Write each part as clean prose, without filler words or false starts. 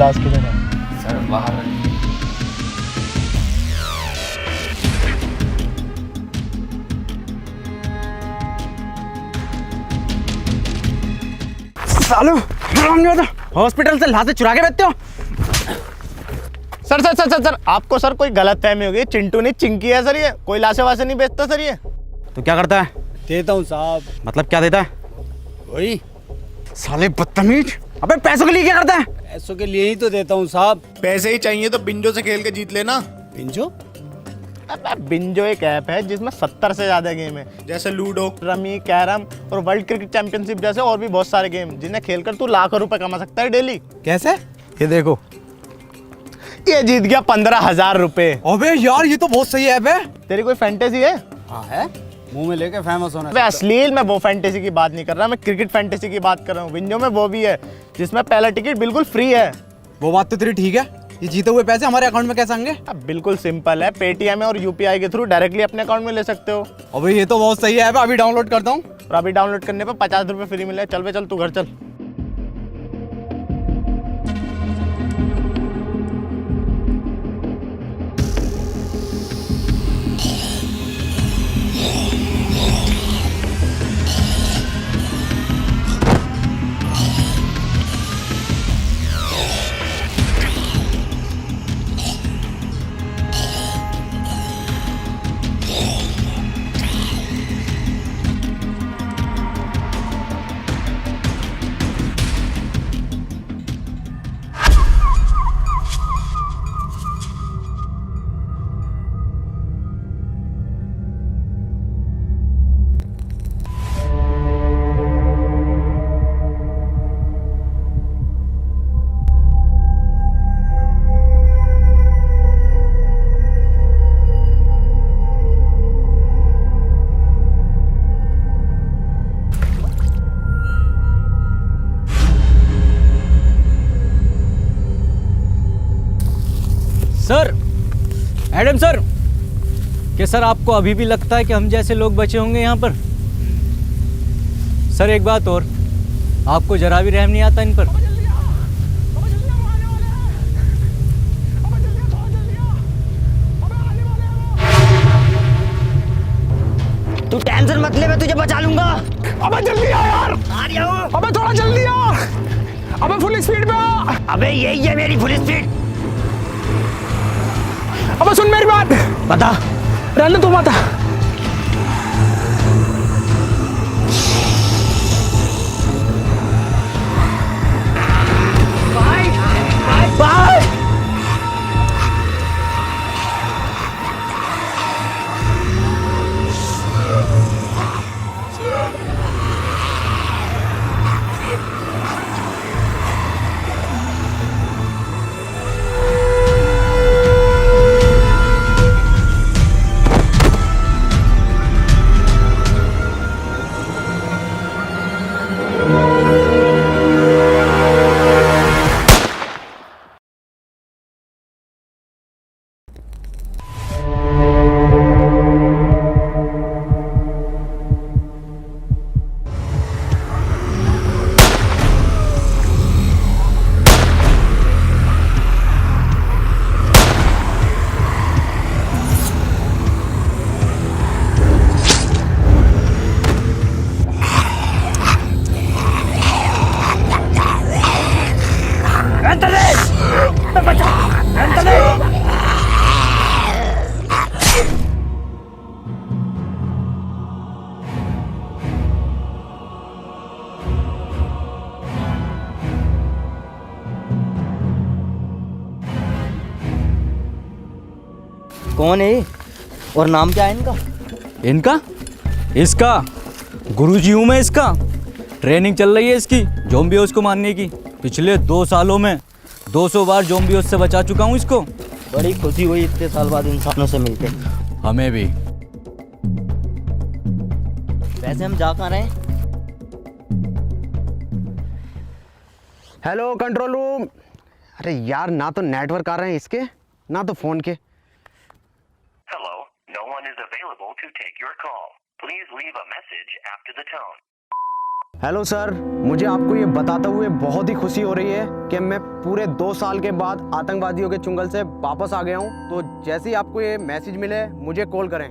Glass किधर है? Sir बाहर सालो हॉस्पिटल से लाते चुरा के बेचते हो। Sir sir sir sir sir आपको सर कोई गलत फहमी होगी। चिंटू नहीं चिंकी है सर, ये कोई लाशे वासे नहीं बेचता सर ये। तो क्या करता है? देता हूँ साहब। मतलब क्या देता है? वही साले बदतमीज। अबे पैसों के लिए क्या करता है? पैसों के लिए ही तो देता हूँ साहब। पैसे ही चाहिए तो बिंजो से खेल के जीत लेना। पिंजो? अबे बिंजो एक ऐप है जिसमें 70 से ज्यादा गेम है, जैसे लूडो, रमी, कैरम और वर्ल्ड क्रिकेट चैंपियनशिप जैसे और भी बहुत सारे गेम, जिन्हें खेलकर तू लाखों रुपए कमा सकता है डेली। कैसे? ये देखो, ये जीत गया 15,000 रुपए। अबे यार ये तो बहुत सही ऐप है। तेरी कोई फैंटेसी है? हाँ है, मुंह में लेके फेमस होना। अबे अश्लील मैं वो फैंटेसी की बात नहीं कर रहा, मैं क्रिकेट फैंटेसी की बात कर रहा हूँ। बिंजो में वो भी है जिसमें पहला टिकट बिल्कुल फ्री है। वो बात तो तेरी ठीक है। ये जीते हुए पैसे हमारे अकाउंट में कैसे आएंगे? अब बिल्कुल सिंपल है, पेटीएम और यूपीआई के थ्रू डायरेक्टली अपने अकाउंट में ले सकते हो। अबे ये तो बहुत सही ऐप है, अभी डाउनलोड करता हूँ। और अभी डाउनलोड करने पे 50 रुपए फ्री मिले। चल बे चल, तू घर चल। सर, एडम सर, क्या सर आपको अभी भी लगता है कि हम जैसे लोग बचे होंगे यहाँ पर? सर एक बात और, आपको जरा भी रहम नहीं आता इन पर? तू टेंशन मत ले, मैं तुझे बचा लूंगा। अबे जल्दी आ यार। आ रहा हूँ। अबे थोड़ा जल्दी आ। अबे फुल स्पीड पे आ। अबे यही है मेरी फुल स्पीड। अबे सुन मेरी बात। बता। रहने तू बता। बाय। कौन है ये? और नाम क्या है इनका? इनका? इसका गुरुजी हूँ मैं इसका। ट्रेनिंग चल रही है इसकी ज़ॉम्बियोस को मारने की। पिछले 2 सालों में 200 बार ज़ॉम्बियोस से बचा चुका हूँ इसको। बड़ी खुशी हुई इतने साल बाद इंसानों से मिलके। हमें भी। वैसे हम जा कहाँ रहे हैं? Hello control room. अरे यार, ना तो नेटवर्क आ रहे हैं इसके, ना तो फोन के। Hello, no one is available to take your call. Please leave a message after the tone. Hello sir, मुझे आपको ये बताते हुए बहुत ही खुशी हो रही है कि मैं पूरे 2 साल के बाद आतंकवादियों के चुंगल से वापस आ गया हूँ। तो जैसे ही आपको ये मैसेज मिले मुझे कॉल करें।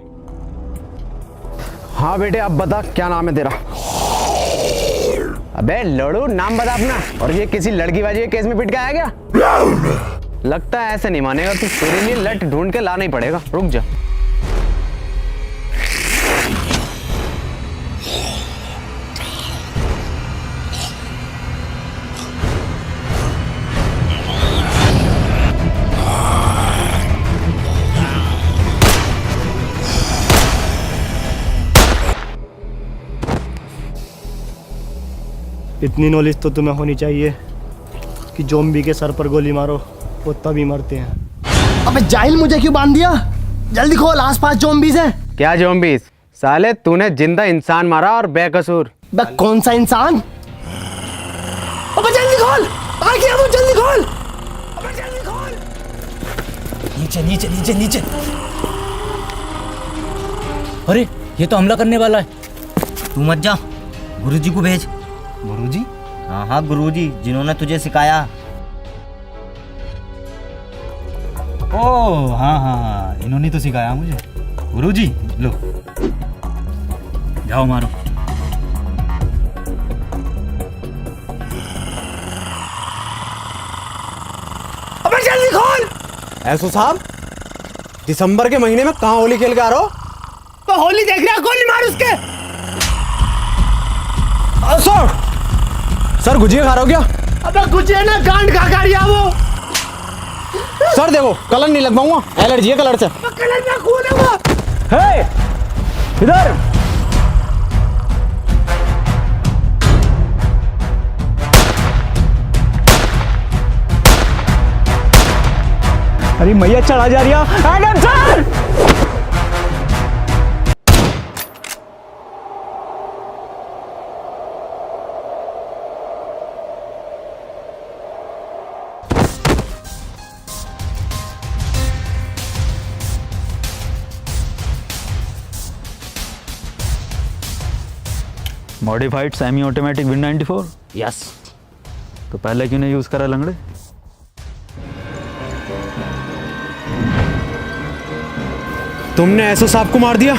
हाँ बेटे, अब बता क्या नाम है तेरा? अबे लड़ू, नाम बता अपना। और ये किसी लड़कीबाजी के केस में पिट के आया क्या? लगता है ऐसे नहीं मानेगा तू। तेरे लिए लट ढूंढ के लाना ही पड़ेगा। रुक जा। इतनी नॉलेज तो तुम्हें होनी चाहिए कि ज़ॉम्बी के सर पर गोली मारो वो तभी मरते हैं। अबे जाहिल, मुझे क्यों बांध दिया? जल्दी खोल, आसपास ज़ॉम्बीज़ हैं। क्या ज़ॉम्बीज़? साले तूने जिंदा इंसान मारा और बेकसूर। बे कौन सा इंसान? अबे जल्दी खोल, आ गया वो, जल्दी खोल। अबे जल्दी खोल। नीचे नीचे नीचे नीचे। अरे ये तो हमला करने वाला है। तू मत जा, गुरुजी को भेज। गुरुजी? हाँ हाँ, गुरुजी जिन्होंने तुझे सिखाया। ओह हाँ हाँ हाँ, इन्होंने तो सिखाया मुझे। गुरुजी लो, जाओ मारो। अबे जल्दी खोल। ऐसो साहब, दिसंबर के महीने में कहाँ होली खेल के आ रहे हो? तो होली देख रहा, गोली मार उसके। सर गुजिया खा रहे हो क्या? अबे गुजिया ना, गांड खा रही है वो। सर देखो, कलर नहीं लगवाऊंगा, एलर्जी है कलर से। कलर में खून है वो। हे, इधर। अरे मैया चढ़ा जा रही है। Adam sir! Modified semi automatic win 94। Yes. तो पहले क्यों नहीं यूज करा लंगड़े? तुमने ऐसो साहब को मार दिया?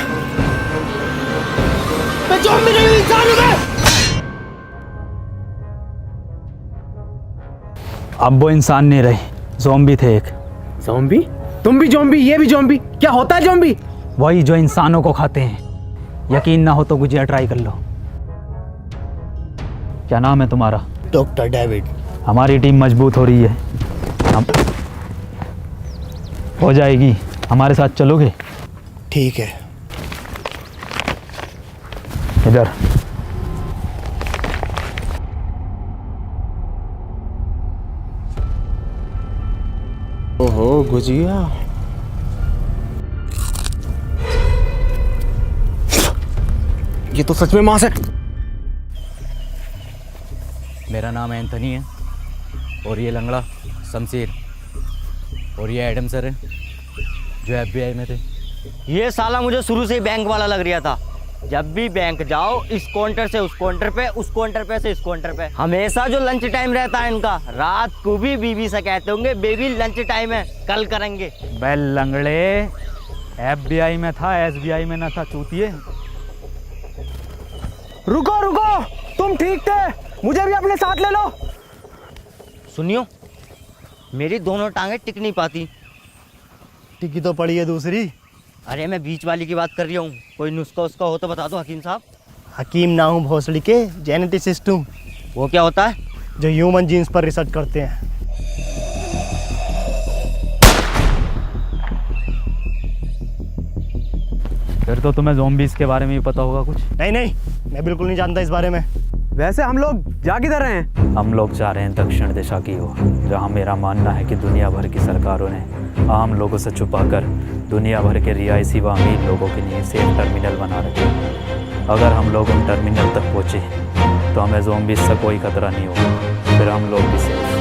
मैं ज़ॉम्बी नहीं हूं, इंसान हूं मैं। अब वो इंसान नहीं रहे, ज़ॉम्बी थे एक। ज़ॉम्बी? तुम भी ज़ॉम्बी, ये भी ज़ॉम्बी? क्या होता है ज़ॉम्बी? वही जो इंसानों को खाते हैं। यकीन ना हो तो गुजिया ट्राई कर लो। क्या नाम है तुम्हारा? Doctor David. हमारी टीम मजबूत हो रही है, हम हो जाएगी। हमारे साथ चलोगे? ठीक है। इधर। ओहो गुजिया, ये तो सच में मांस है। मेरा नाम एंथनी है और ये लंगड़ा शमशीर और ये एडम सर है जो FBI में थे। ये साला मुझे शुरू से ही बैंक वाला लग रहा था। जब भी बैंक जाओ, इस काउंटर से उस काउंटर पे, उस काउंटर पे से इस काउंटर पे, हमेशा जो लंच टाइम रहता है इनका, रात को भी बीवी से कहते होंगे बेबी लंच टाइम है, कल करेंगे। बे लंगड़े, FBI में था, SBI में ना था चूतिए। रुको रुको, तुम ठीक थे, मुझे भी अपने साथ ले लो। सुनियो, मेरी दोनों टांगे टिक नहीं पाती। टिकी तो पड़ी है दूसरी। अरे मैं बीच वाली की बात कर रही हूँ। कोई नुस्खा उसका हो तो बता दो हकीम साहब। हकीम ना हूँ, भोसड़ी के जेनेटिसिस्ट हूँ, वो क्या होता है? जो ह्यूमन जीन्स पर रिसर्च करते हैं। फिर तो तुम्हें ज़ॉम्बीज़ के बारे में भी पता होगा कुछ। नहीं नहीं, मैं बिल्कुल नहीं जानता इस बारे में। वैसे हम लोग जा किधर रहे हैं? हम लोग जा रहे हैं दक्षिण दिशा की ओर, जहाँ मेरा मानना है कि दुनिया भर की सरकारों ने आम लोगों से छुपाकर दुनिया भर के रिहायशी व अमीर लोगों के लिए सेफ टर्मिनल बना रखे हैं। अगर हम लोग उन टर्मिनल तक पहुँचे तो हमें ज़ॉम्बीज़ से कोई खतरा नहीं होगा, फिर हम लोग भी सेफ।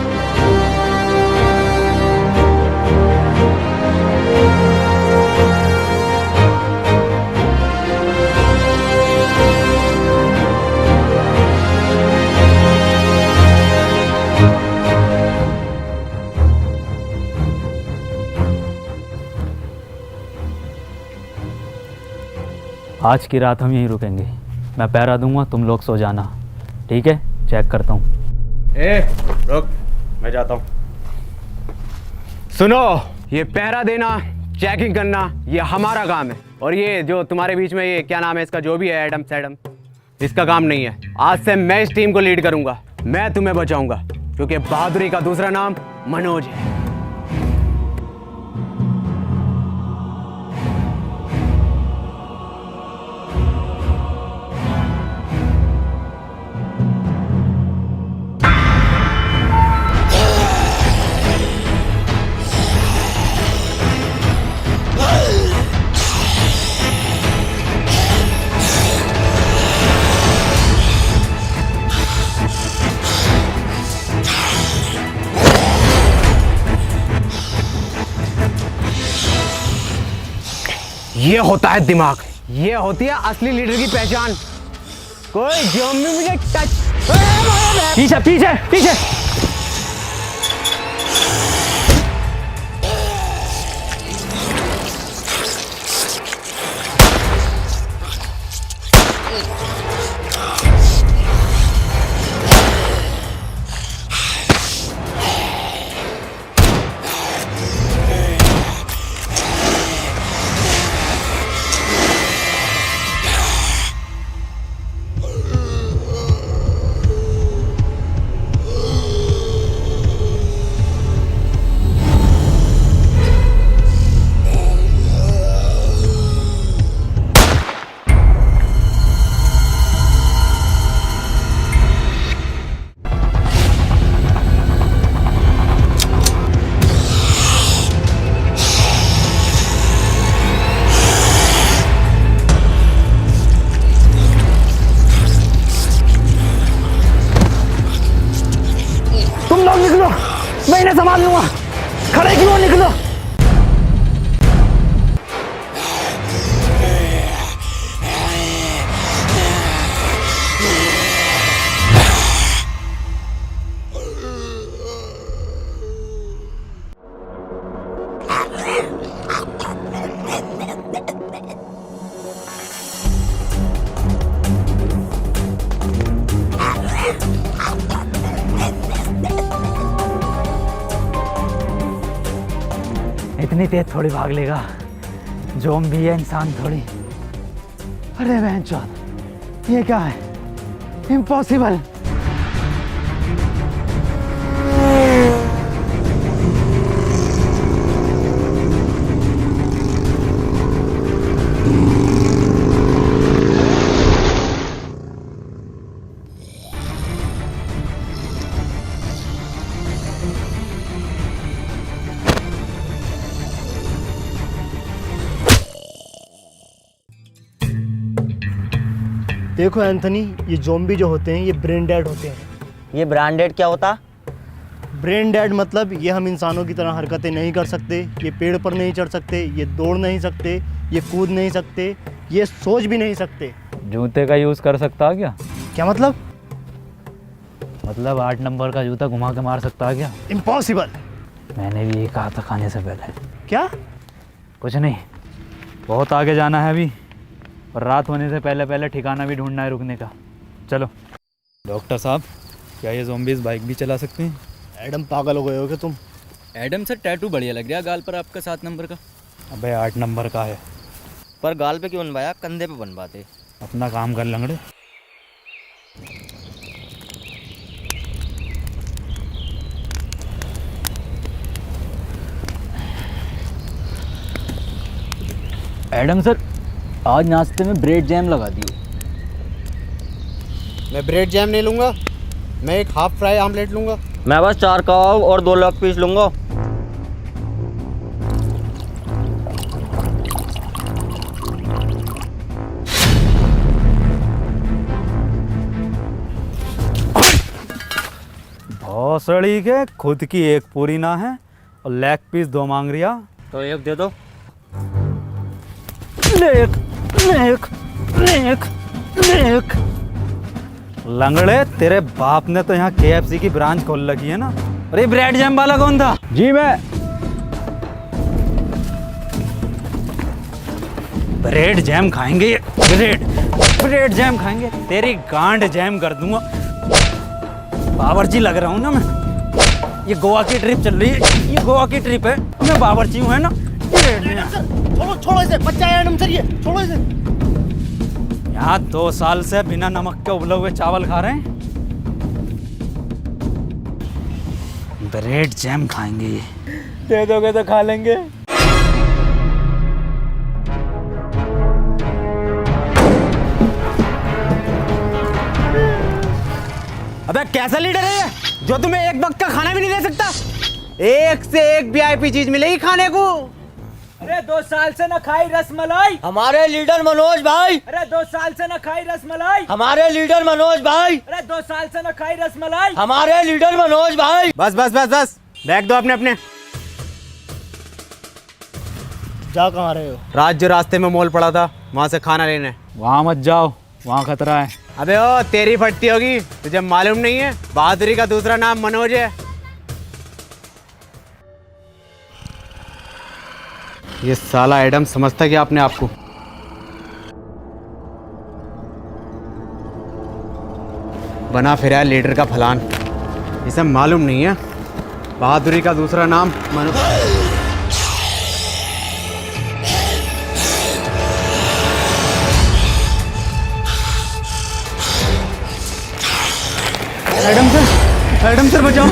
आज की रात हम यहीं रुकेंगे। मैं पहरा दूंगा, तुम लोग सो जाना, ठीक है? चेक करता हूँ। रुक, मैं जाता हूँ। सुनो, ये पहरा देना, चेकिंग करना, ये हमारा काम है। और ये जो तुम्हारे बीच में ये क्या नाम है इसका, जो भी है एडम सैडम, इसका काम नहीं है। आज से मैं इस टीम को लीड करूंगा, मैं तुम्हें बचाऊंगा, क्योंकि बहादुरी का दूसरा नाम मनोज है। ये होता है दिमाग, ये होती है असली लीडर की पहचान। कोई ज़ॉम्बी मुझे टच, पीछे पीछे पीछे। मैं इन्हें संभाल लूंगा। खड़े क्यों निकलो। इतनी तेज थोड़ी भाग लेगा, ज़ॉम्बी है, इंसान थोड़ी। अरे बहनचोद, ये क्या है? इम्पॉसिबल। देखो एंथनी, ये ज़ॉम्बी जो होते हैं ये ब्रेन डेड होते हैं। ये ब्रांडेड क्या होता? ब्रेन डेड मतलब ये हम इंसानों की तरह हरकतें नहीं कर सकते, ये पेड़ पर नहीं चढ़ सकते, ये दौड़ नहीं सकते, ये कूद नहीं सकते, ये सोच भी नहीं सकते। जूते का यूज़ कर सकता क्या? क्या मतलब? मतलब 8 नंबर का जूता घुमा के मार सकता क्या? इम्पॉसिबल। मैंने भी ये कहा था खाने से पहले। क्या? कुछ नहीं, बहुत आगे जाना है अभी, और रात होने से पहले पहले ठिकाना भी ढूंढना है रुकने का। चलो। डॉक्टर साहब, क्या ये ज़ॉम्बीज़ बाइक भी चला सकते हैं? एडम, पागल हो गए हो क्या तुम? एडम सर, टैटू बढ़िया लग रहा है गाल पर आपका 7 नंबर का। अबे 8 नंबर का है। पर गाल पे क्यों बनवाया, कंधे पे बनवाते। अपना काम कर लंगड़े। एडम सर, आज नाश्ते में ब्रेड जैम लगा दिए। मैं ब्रेड जैम नहीं लूँगा, मैं एक हाफ फ्राई आमलेट लूँगा। मैं बस 4 कबाब और 2 लेग पीस लूंगा। भौसड़ी के खुद की एक पूरी ना है और लेग पीस 2 मांग रिया। तो एक दे दो। Lake lake lake lake. लंगड़े, तेरे बाप ने तो यहाँ KFC की ब्रांच खोल रखी है ना। अरे ब्रेड जैम वाला कौन था? जी मैं। ब्रेड जैम खाएंगे, ब्रेड जैम खाएंगे, तेरी गांड जैम कर दूंगा। बावर्ची लग रहा हूँ ना मैं। ये गोवा की ट्रिप चल रही है, ये गोवा की ट्रिप है, मैं बावर्ची हूँ, है ना। छोड़ो इसे, बच्चा है एडम सर ये, छोड़ो इसे। यहाँ 2 साल से बिना नमक के उबले हुए चावल खा रहे हैं। ब्रेड जैम खाएंगे, दे दोगे तो खा लेंगे। अबे कैसा लीडर है ये, जो तुम्हें एक वक्त का खाना भी नहीं दे सकता? एक से एक वीआईपी चीज मिलेगी खाने को। अरे 2 साल से न खाई रसमलाई। हमारे लीडर मनोज भाई। अरे 2 साल से न खाई रसमलाई। हमारे लीडर मनोज भाई। अरे 2 साल से न खाई रसमलाई। हमारे लीडर मनोज भाई। बस बस बस बस, बैग दो अपने अपने। जा कहाँ रहे हो? रात जो रास्ते में मॉल पड़ा था, वहां से खाना लेने। वहाँ मत जाओ, वहाँ खतरा है। अबे ओ तेरी फटती होगी, तुझे मालूम नहीं है बहादुरी का दूसरा नाम मनोज है। ये साला एडम समझता क्या अपने आप को? बना फिर है लीडर का फलान, इसे मालूम नहीं है बहादुरी का दूसरा नाम मनोज। एडम सर बचाओ।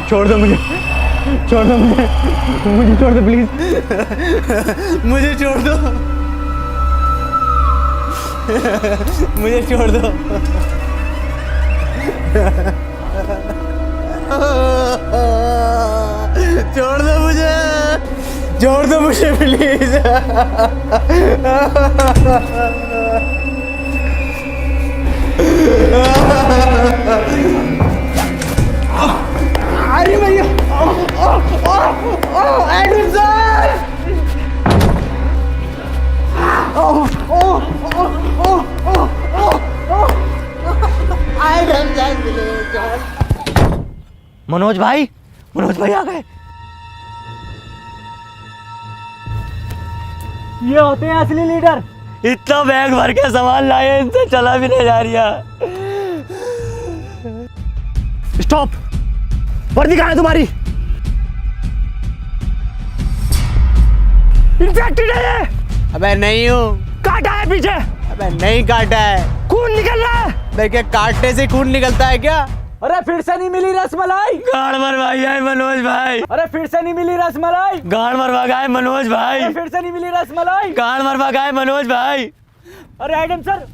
छोड़ दो मुझे, छोड़ दो मुझे, मुझे छोड़ दो प्लीज, मुझे छोड़ दो, मुझे छोड़ दो। छोड़ दो मुझे, छोड़ दो मुझे प्लीज। अरे भैया, एडम सर, मनोज भाई, मनोज भाई आ गए। ये होते हैं असली लीडर। इतना बैग भर के सामान लाए, इनसे चला भी नहीं जा रहा। स्टॉप, वर्दी कहाँ है तुम्हारी? इन्फेक्टेड है ये। अबे नहीं हूँ। काटा है पीछे। अबे नहीं काटा है। खून निकल रहा है। देखिए काटने से खून निकलता है क्या? अरे फिर से नहीं मिली रसमलाई। गाड़ मरवाई है मनोज भाई। अरे फिर से नहीं मिली रसमलाई। गाड़ मरवा गए मनोज भाई। अरे फिर से नहीं मिली रसमलाई। गाड़ मरवा गए मनोज भाई। अरे एडम सर,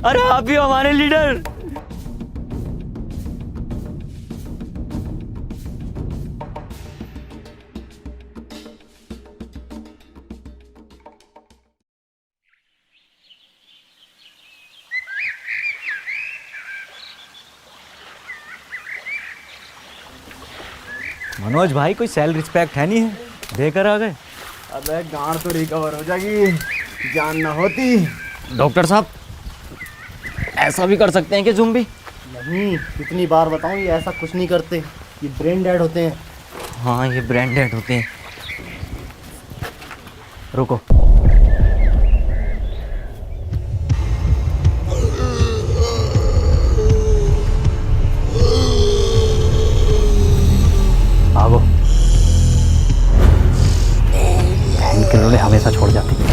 अरे आप भी हमारे लीडर। मनोज भाई कोई सेल रिस्पेक्ट है नहीं है, देकर आ गए। अबे गांड तो रिकवर हो जाएगी, जान ना होती। डॉक्टर साहब, ऐसा भी कर सकते हैं कि ज़ुम्बी? नहीं, कितनी बार बताऊं, ये ऐसा कुछ नहीं करते, ये ब्रेन डेड होते हैं। हाँ, ये ब्रेन डेड होते हैं। रुको, भागो, किलोड़े हमेशा छोड़ जाती है।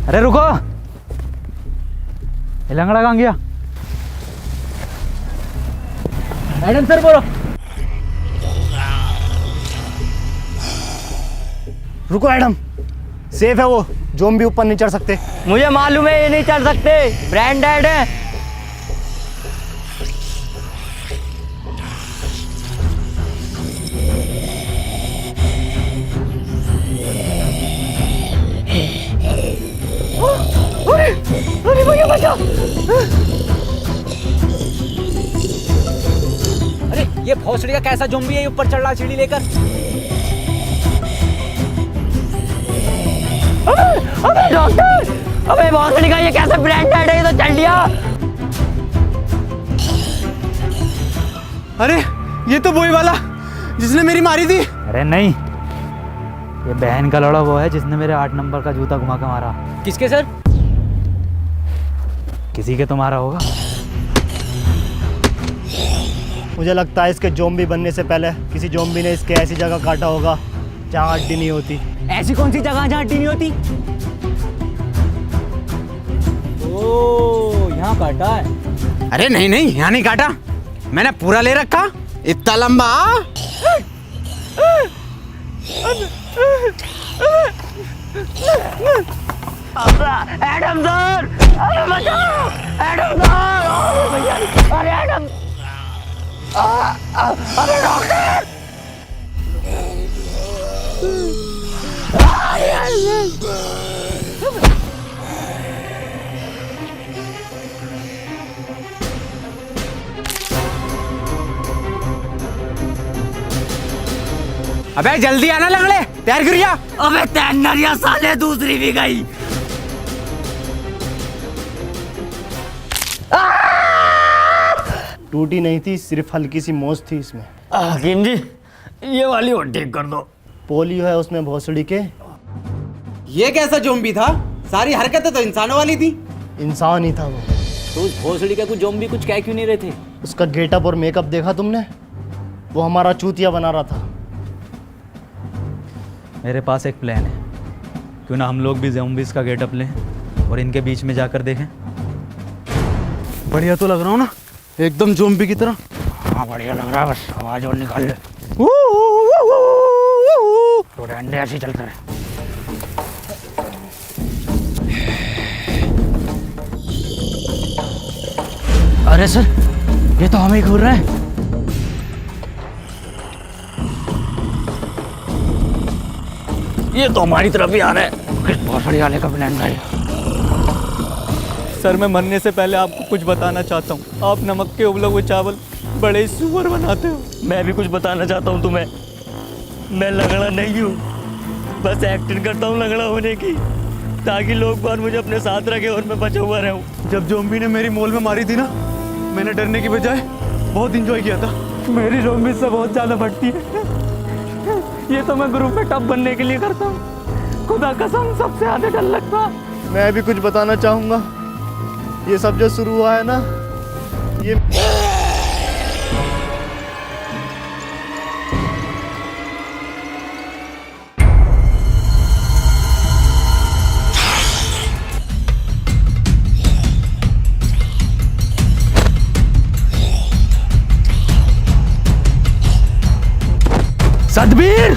अरे रुको, ये लंगड़ा कहाँ गया? एडम सर बोलो। रुको एडम, सेफ है वो, ज़ॉम्बी ऊपर नहीं चढ़ सकते। मुझे मालूम है ये नहीं चढ़ सकते, ब्रेन डेड है। ये भोसड़ी का कैसा ज़ॉम्बी है ये ऊपर चढ़ रहा सीढ़ी लेकर? अबे डॉक्टर, अबे भोसड़ी का ये कैसे ब्रांडेड है, ये तो चल लिया। अरे ये तो वही वाला जिसने मेरी मारी थी। अरे नहीं, ये बहन का लड़ा वो है जिसने मेरे 8 नंबर का जूता घुमा के मारा। किसके सर? किसी के तो मारा होगा। मुझे लगता है इसके ज़ॉम्बी बनने से पहले किसी ज़ॉम्बी ने इसके ऐसी जगह काटा होगा जहाँ हड्डी नहीं होती। ऐसी कौन सी जगह जहाँ हड्डी नहीं होती? ओह, यहाँ काटा है। अरे नहीं नहीं, यहाँ नहीं काटा, मैंने पूरा ले रखा, इतना लंबा। एडम सर, अरे बचाओ, एडम सर, ओ भैया, अरे एडम, अरे डॉक्टर, अबे जल्दी आना लंगड़े, तैयार करिया। अबे तैयारियां साले दूसरी भी गई। टूटी नहीं थी, सिर्फ हल्की सी मोच थी इसमें। हकीम जी, ये वाली और ठीक कर दो। पोलियो है उसमें भोसड़ी के। ये कैसा ज़ॉम्बी था? सारी हरकतें तो इंसानों वाली थी। इंसान ही था वो। तो उस भोसड़ी का कुछ ज़ॉम्बी कुछ कह क्यों नहीं रहे थे? उसका गेटअप और मेकअप देखा तुमने? वो हमारा चूतिया बना रहा था। मेरे पास एक प्लान है, क्यों ना हम लोग भी ज़ॉम्बीज़ का गेटअप लें और इनके बीच में जाकर देखें। बढ़िया तो लग रहा हूँ ना, एकदम ज़ॉम्बी की तरह। हाँ बढ़िया लग रहा है, बस आवाज और निकाल ले। तो डंडे ऐसे चलते रहे। अरे सर, ये तो हमें ही घूर रहे हैं। ये तो हमारी तरफ ही आ रहा है। किस भोसड़ी वाले का प्लान था ये? सर मैं मरने से पहले आपको कुछ बताना चाहता हूँ। आप नमक के उबले हुए चावल बड़े ही सुअर बनाते हो। मैं भी कुछ बताना चाहता हूँ तुम्हें। मैं लंगड़ा नहीं हूँ, बस एक्टिंग करता हूँ लंगड़ा होने की, ताकि लोग बार मुझे अपने साथ रखे और मैं बचा हुआ रहूँ। जब ज़ॉम्बी ने मेरी मोल में मारी थी ना, मैंने डरने की बजाय बहुत इंजॉय किया था। मेरी ज़ॉम्बी से बहुत ज़्यादा बढ़ती है। ये तो मैं ग्रुप में टॉप बनने के लिए करता हूँ। खुदा कसम सबसे ज़्यादा डर लगता। मैं भी कुछ बताना चाहूँगा। ये सब जो शुरू हुआ है ना, ये सतबीर,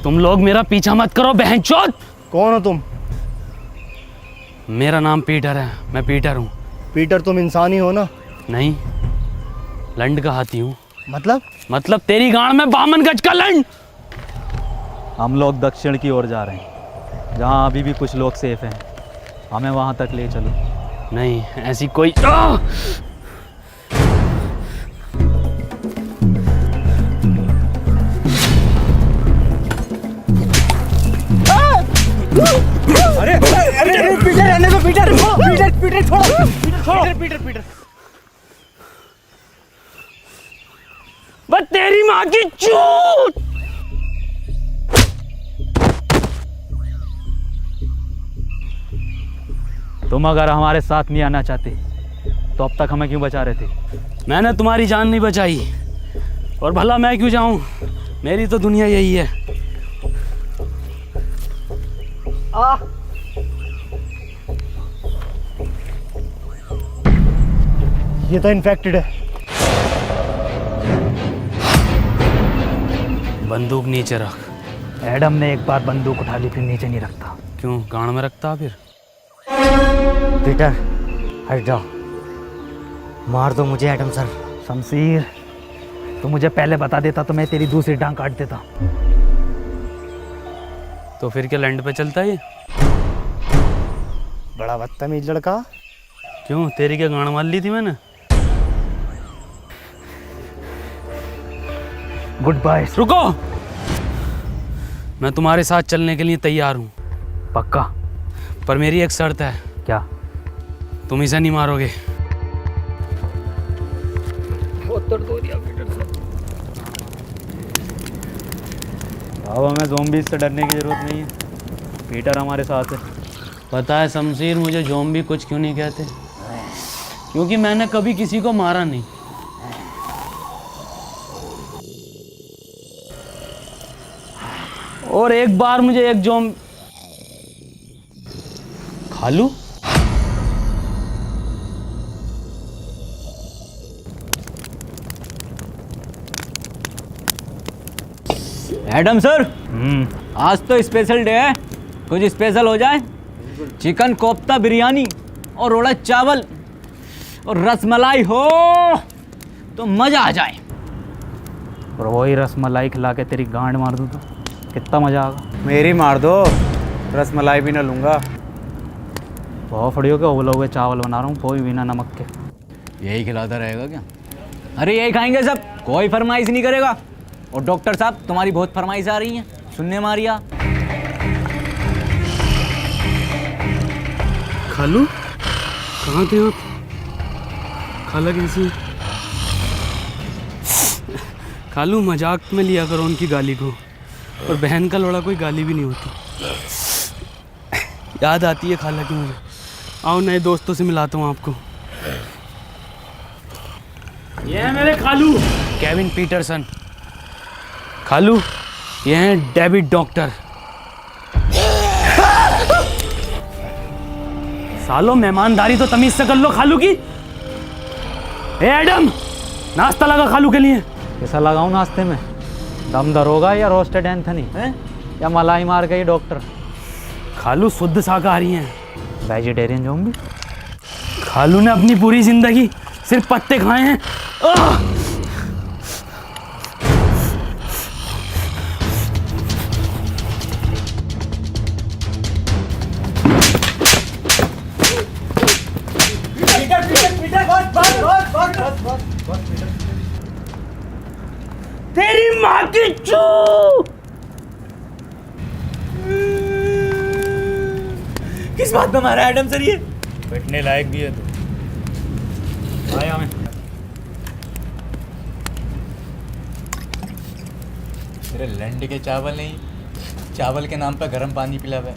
तुम लोग मेरा पीछा मत करो बहनचोद। कौन हो तुम? मेरा नाम पीटर है, मैं पीटर हूँ। पीटर तुम इंसान ही हो ना? नहीं, लंड का हाथी हूँ। मतलब तेरी गांड में 52 गज का लंड। हम लोग दक्षिण की ओर जा रहे हैं, जहाँ अभी भी कुछ लोग सेफ हैं। हमें वहाँ तक ले चलो। नहीं, ऐसी कोई पीटर रहने दो, पीटर छोड़ो। पीटर बस तेरी माँ की चूत। तुम अगर हमारे साथ नहीं आना चाहते तो अब तक हमें क्यों बचा रहे थे? मैंने तुम्हारी जान नहीं बचाई, और भला मैं क्यों जाऊं? मेरी तो दुनिया यही है। ये तो इन्फेक्टेड है। बंदूक नीचे रख। एडम ने एक बार बंदूक उठा ली फिर नीचे नहीं रखता। क्यों गांड में रखता फिर? पीटर हट जाओ, मार दो मुझे एडम सर। शमशीर तो मुझे पहले बता देता तो मैं तेरी दूसरी टांग काट देता। तो फिर क्या लैंड पे चलता है ये? बड़ा बदतमीज लड़का। क्यों तेरी क्या गांड मार ली थी मैंने? Goodbye. रुको, मैं तुम्हारे साथ चलने के लिए तैयार हूँ, पक्का? पर मेरी एक शर्त है। क्या? तुम इसे नहीं मारोगे। अब हमें ज़ॉम्बीज़ से डरने की ज़रूरत नहीं है, पीटर हमारे साथ है। पता है शमशीर, मुझे ज़ॉम्बी कुछ क्यों नहीं कहते? क्योंकि मैंने कभी किसी को मारा नहीं। और एक बार मुझे एक खालू एडम सर, आज तो स्पेशल डे है, कुछ स्पेशल हो जाए। चिकन कोफ्ता बिरयानी और रोड़ा चावल और रसमलाई हो तो मज़ा आ जाए। और वही रसमलाई खिला के तेरी गांड मार दूँ तो कितना मज़ा आएगा। मेरी मार दो, रसमलाई भी ना लूँगा। बहुत फड़ियों के उबले हुए चावल बना रहा हूँ, कोई बिना नमक के। यही खिलाता रहेगा क्या? अरे यही खाएंगे सब, कोई फरमाइश नहीं करेगा। और डॉक्टर साहब, तुम्हारी बहुत फरमाइश आ रही है, सुनने मारिया। खालू कहाँ थे आप? खाला कैसी है? खालू मजाक में लिया करो उनकी गाली को, और बहन का लौड़ा कोई गाली भी नहीं होती। याद आती है खाला की मुझे। आओ नए दोस्तों से मिलाता हूँ आपको। ये है मेरे खालू केविन पीटरसन। खालू ये हैं डेविड डॉक्टर। सालो मेहमानदारी तो तमीज से कर लो खालू की। ए एडम, नाश्ता लगा खालू के लिए। कैसा लगाऊं नाश्ते में? दम दरोगा या रोस्टेड एंथनी है, या मलाई मार के ही डॉक्टर? खालू शुद्ध शाकाहारी हैं। Vegetarian zombie. खालू ने अपनी पूरी जिंदगी सिर्फ पत्ते खाए हैं। तेरी माँ की चू। किस बात में मारा एडम सर ये? बैठने लायक भी है तो आया मैं। तेरे लंड के चावल नहीं, चावल के नाम पर गर्म पानी पिलावे।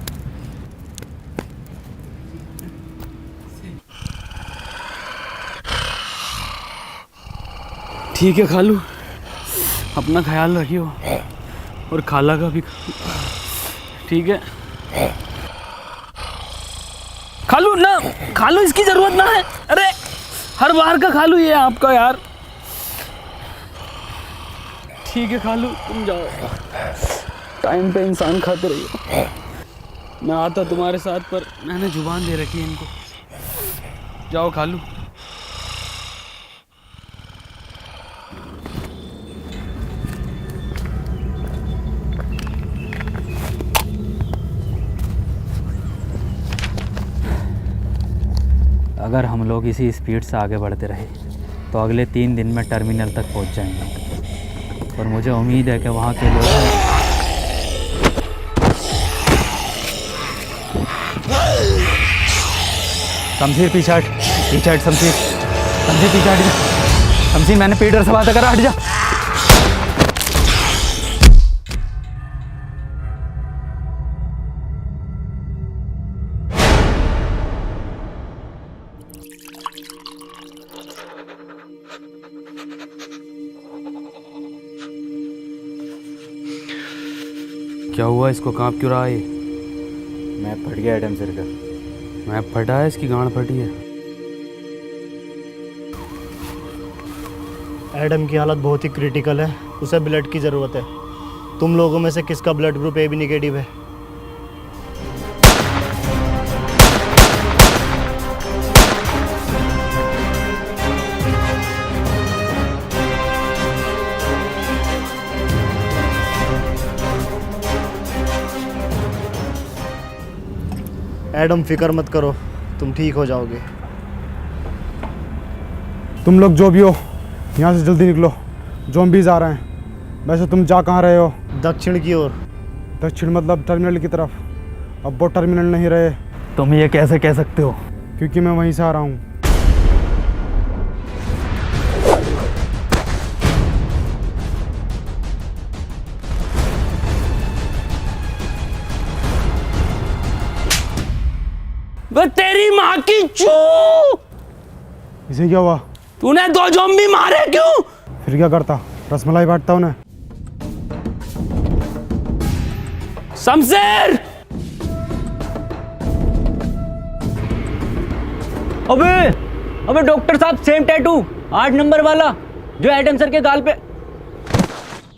ठीक है खालू, अपना ख्याल रखियो, और खाला का भी। ठीक है खालू ना, खालू इसकी जरूरत ना है। अरे हर बार का खालू ये आपका यार। ठीक है खालू, तुम जाओ, टाइम पे इंसान खाते रहिए। मैं आता तुम्हारे साथ, पर मैंने जुबान दे रखी है इनको। जाओ खालू। अगर हम लोग इसी स्पीड से आगे बढ़ते रहे तो अगले 3 दिन में टर्मिनल तक पहुंच जाएंगे, और मुझे उम्मीद है कि वहाँ के लोग शमशीर पीछे हट, पीछे हट शमशीर, शमशीर पीछे हट जा। शमशीर मैंने पीटर से बात करा, हट जा। क्या हुआ, इसको कांप क्यों रहा है? मैं फट गया एडम सर का। मैं फटा है, इसकी गांड फटी है। एडम की हालत बहुत ही क्रिटिकल है, उसे ब्लड की ज़रूरत है। तुम लोगों में से किसका ब्लड ग्रुप AB नेगेटिव है? एडम, फिक्र मत करो, तुम ठीक हो जाओगे। तुम लोग जो भी हो यहाँ से जल्दी निकलो, ज़ॉम्बीज़ आ रहे हैं। वैसे तुम जा कहाँ रहे हो? दक्षिण की ओर। दक्षिण मतलब टर्मिनल की तरफ। अब वो टर्मिनल नहीं रहे। तुम ये कैसे कह सकते हो? क्योंकि मैं वहीं से आ रहा हूँ। वे तेरी माँ की चू! इसे क्या हुआ? तूने 2 ज़ॉम्बी मारे क्यों? फिर क्या करता? रसमलाई बांटता उन्हें। शमशेर! अबे डॉक्टर साहब, सेम टैटू 8 नंबर वाला जो एडम सर के गाल पे।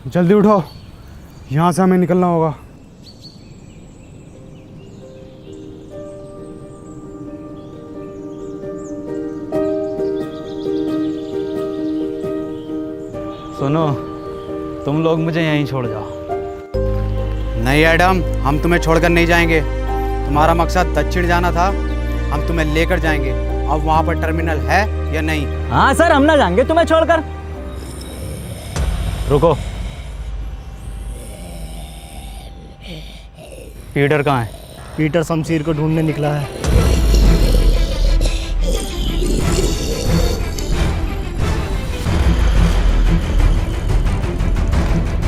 जल्दी उठो, यहाँ से हमें निकलना होगा। सुनो, तुम लोग मुझे यहीं छोड़ जाओ। नहीं एडम, हम तुम्हें छोड़कर नहीं जाएंगे। तुम्हारा मकसद दक्षिण जाना था, हम तुम्हें लेकर जाएंगे। अब वहाँ पर टर्मिनल है या नहीं? हाँ सर, हम ना जाएंगे तुम्हें छोड़कर। रुको, पीटर कहाँ है? पीटर शमशीर को ढूंढने निकला है।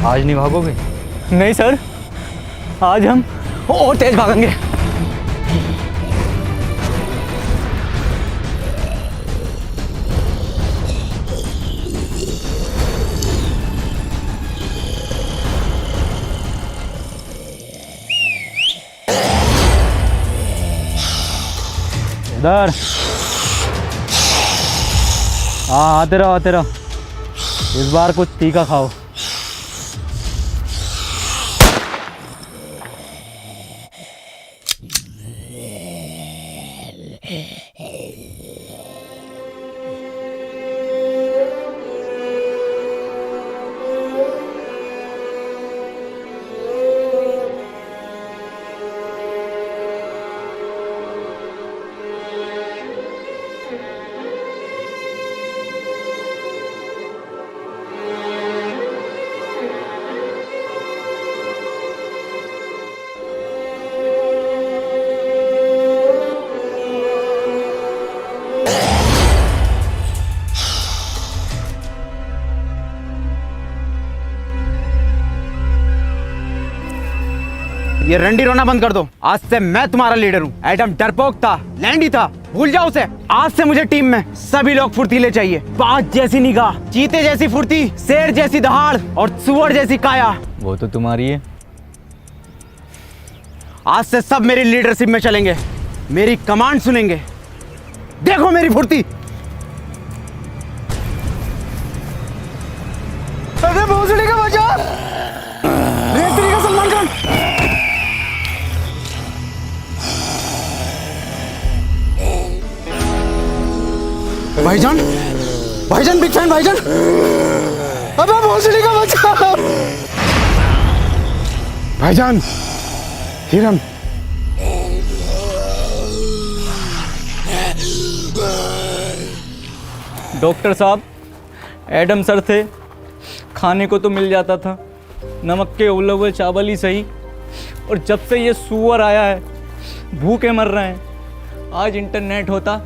आज नहीं भागोगे? नहीं सर, आज हम और तेज भागेंगे। इधर हाँ, आते रहो। इस बार कुछ तीखा खाओ। ये रंडी रोना बंद कर दो। आज से मैं तुम्हारा लीडर हूँ। एडम डरपोक था, लैंडी था, भूल जाओ उसे। आज से मुझे टीम में सभी लोग फुर्तीले चाहिए। बाज जैसी निगाह, चीते जैसी फुर्ती, शेर जैसी दहाड़ और सुअर जैसी काया। वो तो तुम्हारी है। आज से सब मेरी लीडरशिप में चलेंगे, मेरी कमांड सुनेंगे। देखो मेरी फुर्ती। अरे भोसड़ी का बचा! रेतरी का सलमान खान! भाईजान बिग फैन भाईजान। अबे भोसड़ी का बचा! भाईजान, हिरन। डॉक्टर साहब, एडम सर थे, खाने को तो मिल जाता था, नमक के उबले हुए चावल ही सही। और जब से ये सुअर आया है, भूखे मर रहे हैं। आज इंटरनेट होता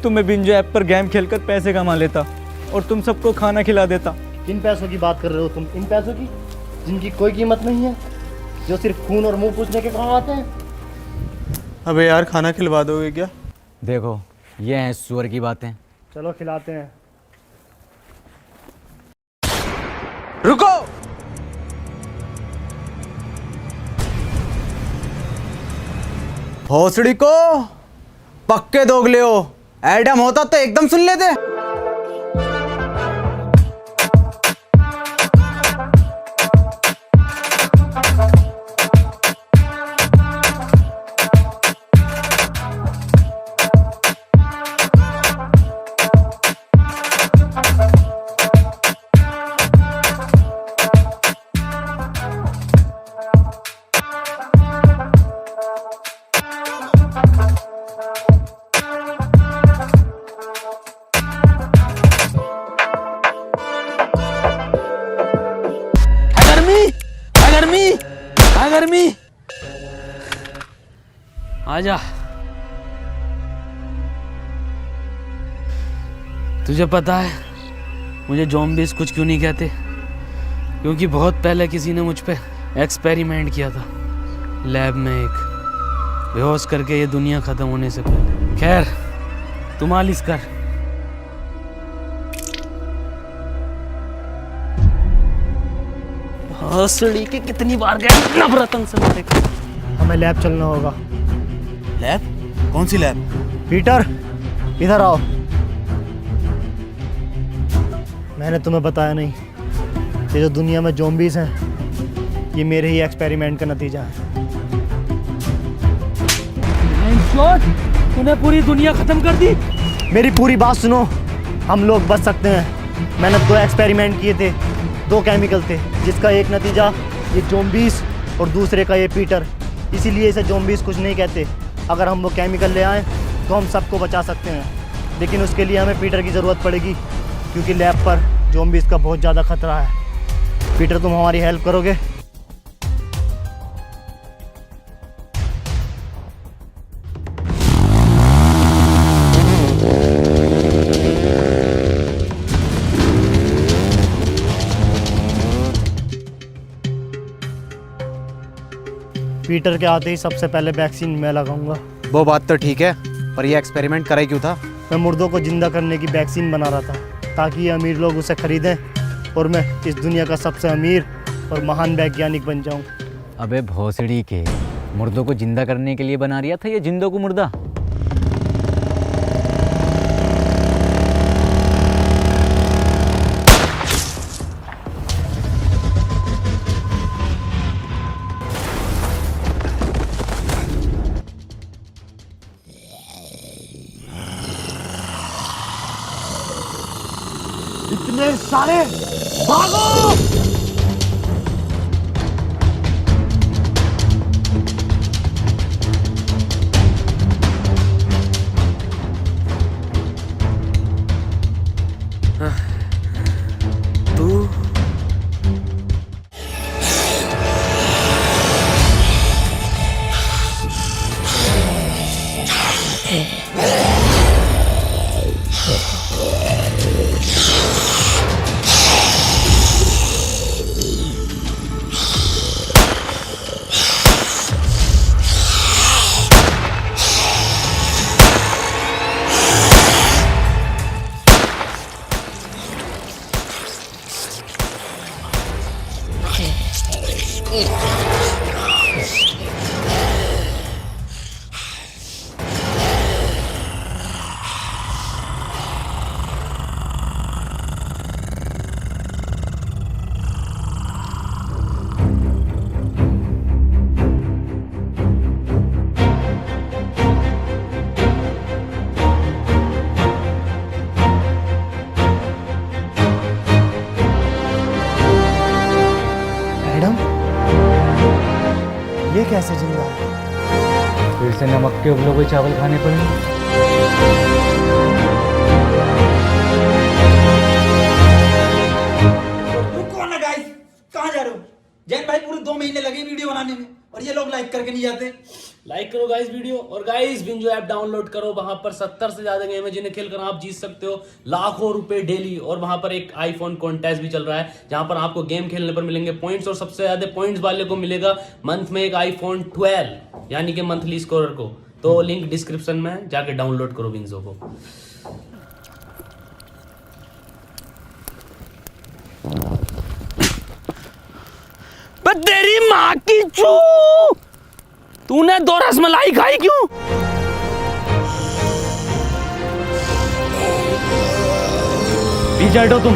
तो मैं बिंजो ऐप पर गेम खेलकर पैसे कमा लेता और तुम सबको खाना खिला देता। किन पैसों की बात कर रहे हो तुम? इन पैसों की जिनकी कोई कीमत नहीं है, जो सिर्फ खून और मुंह पूछने के काम आते हैं। अबे यार, खाना खिलवा दोगे क्या? देखो, ये हैं सुअर की बातें। चलो खिलाते हैं। रुको, भोसड़ी को पक्के दोगले हो। एडम होता तो एकदम सुन लेते। गर्मी, आ गर्मी, आजा। तुझे पता है मुझे ज़ॉम्बीज़ कुछ क्यों नहीं कहते? क्योंकि बहुत पहले किसी ने मुझ पे एक्सपेरिमेंट किया था लैब में, एक बेहोश करके ये दुनिया ख़त्म होने से पहले। खैर तू मालिश कर। हंसड़ी के कितनी बार गए नवरत्न से मारे। हमें लैब चलना होगा। लैब? कौन सी लैब? पीटर इधर आओ। मैंने तुम्हें बताया नहीं, ये जो दुनिया में ज़ॉम्बीज़ हैं ये मेरे ही एक्सपेरिमेंट का नतीजा है। तूने पूरी दुनिया खत्म कर दी। मेरी पूरी बात सुनो, हम लोग बच सकते हैं। मैंने 2 एक्सपेरिमेंट किए थे, 2 केमिकल थे, जिसका एक नतीजा ये ज़ॉम्बीज़ और दूसरे का ये पीटर। इसीलिए इसे ज़ॉम्बीज़ कुछ नहीं कहते। अगर हम वो केमिकल ले आएँ तो हम सबको बचा सकते हैं, लेकिन उसके लिए हमें पीटर की ज़रूरत पड़ेगी, क्योंकि लैब पर ज़ॉम्बीज़ का बहुत ज़्यादा खतरा है। पीटर तुम हमारी हेल्प करोगे? पीटर के आते ही सबसे पहले वैक्सीन मैं लगाऊंगा। वो बात तो ठीक है, पर ये एक्सपेरिमेंट करे क्यों था? मैं मुर्दों को जिंदा करने की वैक्सीन बना रहा था, ताकि ये अमीर लोग उसे खरीदें और मैं इस दुनिया का सबसे अमीर और महान वैज्ञानिक बन जाऊं। अबे भोसड़ी के, मुर्दों को जिंदा करने के लिए बना रिया था या जिंदों को मुर्दा? इतने सारे भागो! तू ये कैसे जिंदा है? फिर से नमक के उबले हुए चावल खाने पड़ेंगे। रुको ना गाइस, कहाँ जा रहे हो? जैन भाई पूरे 2 महीने लगे वीडियो बनाने में और ये लोग लाइक करके नहीं जाते। लाइक करो गाइस वीडियो, और गाइस बिंजो ऐप डाउनलोड करो। वहां पर 70 से ज्यादा गेम है जिन्हें खेलकर आप जीत सकते हो लाखों रुपए डेली। और वहां पर एक आईफोन कॉन्टेस्ट भी चल रहा है, जहां पर आपको गेम खेलने पर मिलेंगे पॉइंट्स, और सबसे ज्यादा पॉइंट्स वाले को मिलेगा मंथ में एक आईफोन 12, यानी कि मंथली स्कोरर को। तो लिंक डिस्क्रिप्शन में जाके डाउनलोड करो बिंजो को। तेरी माँ की चू, तूने 2 रसमलाई खाई क्यों? पीछे हटो तुम।